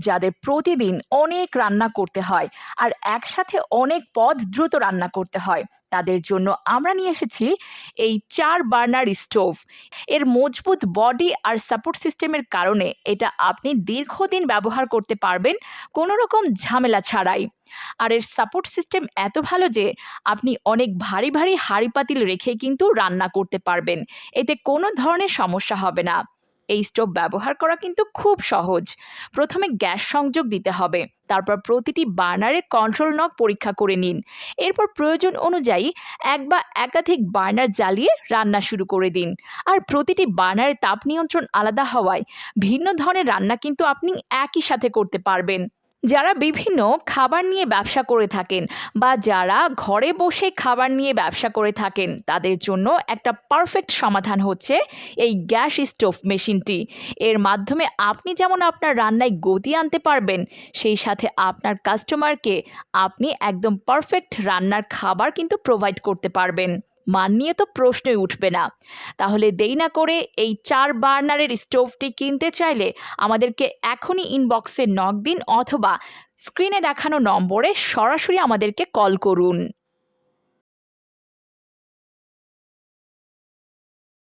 যাদের প্রতিদিন অনেক রান্না করতে হয় আর একসাথে অনেক পদ দ্রুত রান্না করতে হয়, তাদের জন্য আমরা নিয়ে এসেছি এই ৪ বার্নার স্টোভ। এর মজবুত বডি আর সাপোর্ট সিস্টেমের কারণে এটা আপনি দীর্ঘদিন ব্যবহার করতে পারবেন কোনো রকম ঝামেলা ছাড়াই। আর এর সাপোর্ট সিস্টেম এত ভালো যে আপনি অনেক ভারী ভারী হাঁড়ি পাতিল রেখে কিন্তু রান্না করতে পারবেন, এতে কোনো ধরনের সমস্যা হবে না। এই স্টোভ ব্যবহার করা কিন্তু খুব সহজ। প্রথমে গ্যাস সংযোগ দিতে হবে, তারপর প্রতিটি বার্নারের কন্ট্রোল নব পরীক্ষা করে নিন। এরপর প্রয়োজন অনুযায়ী এক বা একাধিক বার্নার জ্বালিয়ে রান্না শুরু করে দিন। আর প্রতিটি বার্নারের তাপ নিয়ন্ত্রণ আলাদা হওয়ায় ভিন্ন ধরনের রান্না কিন্তু আপনি একই সাথে করতে পারবেন। যারা বিভিন্ন খাবার নিয়ে ব্যবসা করে থাকেন বা যারা ঘরে বসে খাবার নিয়ে ব্যবসা করে থাকেন, তাদের জন্য একটা পারফেক্ট সমাধান হচ্ছে এই গ্যাস স্টোভ মেশিনটি। এর মাধ্যমে আপনি যেমন আপনার রান্নায় গতি আনতে পারবেন, সেই সাথে আপনার কাস্টমারকে আপনি একদম পারফেক্ট রান্নার খাবার কিন্তু প্রোভাইড করতে পারবেন। মান নিয়ে তো প্রশ্নই উঠবে না। তাহলে দেরি না করে এই ৪ বার্নারের স্টোভটি কিনতে চাইলে আমাদেরকে এখনই ইনবক্সে নক দিন অথবা স্ক্রিনে দেখানো নম্বরে সরাসরি আমাদেরকে কল করুন।